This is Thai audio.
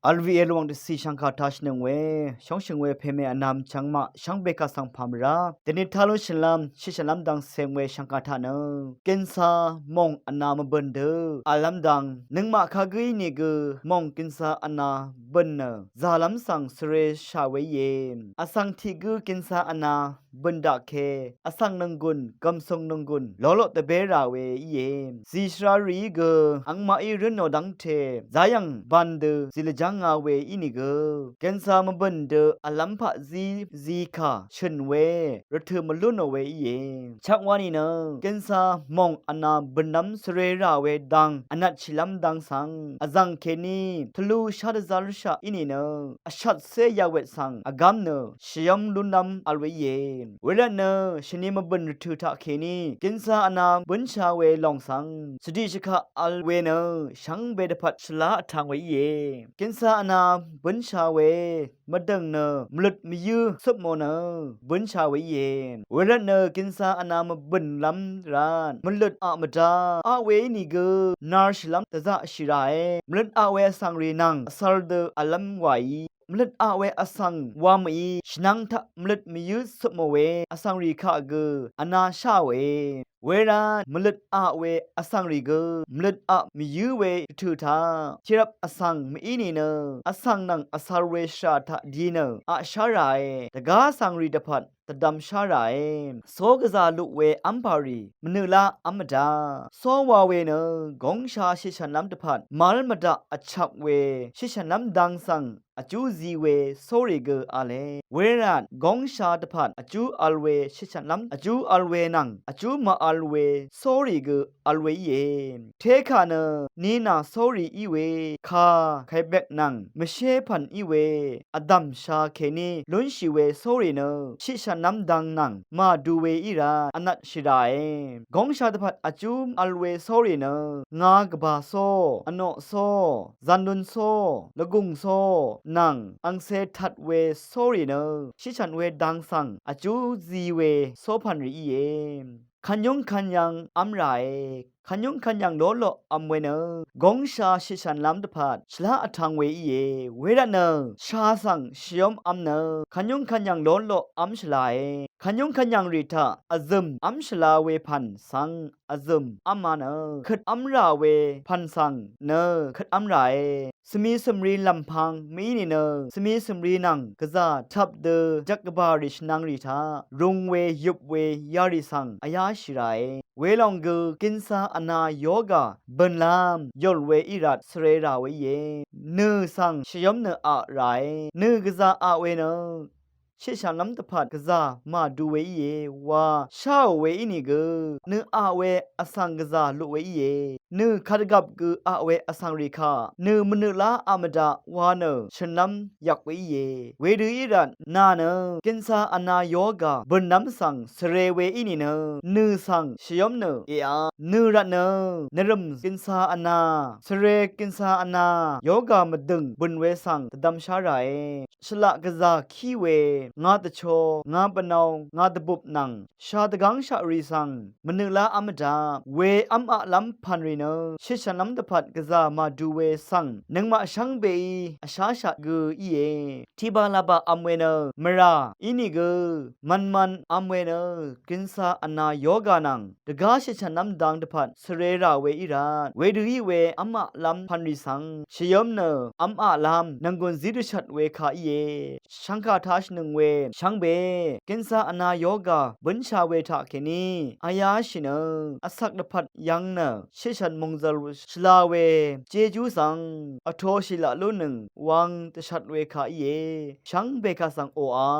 อัลวีเอลวังเดซีชังคาทัชนึงเวช่องชิงเวเพเมอนามชังมาช่างเบกาสังพามราเดนิทาลุชลัมชิชลัมดังเซงเวชังคาทานเกนซามองอนามเบินเดออาลัมดังนึงมาคากุยนี่กมองกินซาอนาเบินเนซาลัมสังสเรชาเวเยอสังทิกกินซาอนาบันดาเคอสังนังกุนกำทรงนังกุนลอลตเบราเวเยซีชรารีกอังมาอีรุนโนดังเทซายังบันเดซิลจังอาเวอินิกเกนซามบันเดอลัมพะซีคาชนเวรเธอมลุนโนเวเยชักวานีนะเกนซามองอนาบันนัมสเรราเวดังอนัดชิลัมดังสังอจังเคนีทะลูชาดซาลชาอินีนะอชัดเซยาเวสังอากามเนชยมลุนนัมอัลเวเยเวลาเนชนิมบันทุทะเคนีกินซาอนาบัญชาเวลองสังสติชคะอัลเวเนชังเบดพัดชลาทางเวเยกินซาอนาบัญชาเวมดังเนมลุดมียืสบโมเนบัญชาเวเยเวลาเนกินซาอนามบันลัมรานมลุดอะมดาอะเวนีเกนาร์ชลัมตะซะชิราเอมลุดอะเวสังรีนังซัลเดอลัมไวมลดอาเวอสังวามีชนังทะมลดมียุสมเวอสังรีคาเกอนาชาเวเวรานมลดอาเวอสังรีเกมลดอะมียุเวทุทาชิรับอสังมีอีนีเนอสังนังอสารเวชาทะดีเนอะชารายตะกาสังรีดพัดตะดำชารายโซกซาลุเวอัมพารีมนุลาอัมดาโซวาเวเนกงชาชิฉันน้ำตะพัดมาลมดาอชักเวชิฉันน้ำดังสังอจูซีเวโซริเกอาเลเวรานกงชาตพัดอจูอัลเวชิฉันน้ำอจูอัลเวนังอจูมาอัลเวโซริเกอัลเวเยเทคาเนนีนาโซริอีเวคาไคเบกนังมเชพันอีเวอดัมชาเคนีลุนชิเวโซริเนชิฉันน้ำดังนังมาดูเวอีราอนัตชิดาเอกงชาตพัดอจูอัลเวโซริเนงากบาโซอโนโซซันดุนโซละกุงโซนังอังเซทัดเวโซรีเนชิฉันเวดังสังอจูซีเวโซพันรีเยขันยงขันยังอัมไรขันยงขันยังโลโลอัมเวเนกงชาชิฉันลำตะพัดชลาอัทังเวอีเยเวรเนชาสังชยมอัมเนขันยงขันยังโลโลอัมชลายขันยงขันยังริทาอซึมอัมชลาเวพันสังอซึมอัมมาเนขัดอัมราเวพันสังเนขัดอัมไรสมีสมรีลำพังมีนี่เนสมีสมรีนังกะซาทับเดจักบาริชนังริทารุงเวยุบเวยาริสังอายาชิไรเวลองเกกินซาอนาโยกาบันลามยอลเวอิรัตสเรราเวเยเนสังชยมเนอะไรเนกะซาอาเวเนชิฉันน้ำตะพัดกะซามาดูเวเยวาชาเวอินิเกเนอาเวอสังกะซาลุเวเยเนคาดกับกอาเวอสังริคาเนมนุลาอามดาวาเนฉันน้ำยักเวเยเวดูอิรันนาเนกินซาอนายกาบนน้ำสังสเรเวอินิเนเนสังชยมเนเออาเนรันเนเนรมกินซาอนาสเรกินซาอนาโยกามดึงบนเวสังตดำชาไรชละกะซาคีเวงาตะโชงาปะนองงาตะบุบนังชาตะกังชารีสังมนึลาอัมดาเวอัมอะลัมพันรีเนชิชะนัมตะพัดกะซามาดูเวสังนึงมาชังเบอชาชะกูอีเยทิบาลาบาอัมเวเนมราอินิกูมันอัมเวเนกินซาอนาโยกานังตะกาชิชะนัมดังตะพัดสเรราเวอิรานเวดูอีเวอัมอะลัมพันรีสังชยมเนอัมอะลัมนังกุนซิดุชัดเวคาอีเยชังคาทัชนึงเวชังเบกินซาอนาโยกาบัญชาเวทาเคนีอายาชินอสักดพัดยังเนชิฉันมงซารุชลาเวเจจูสังอโทชิละลุนึงวังตชัดเวคาเยชังเบคาสังโออา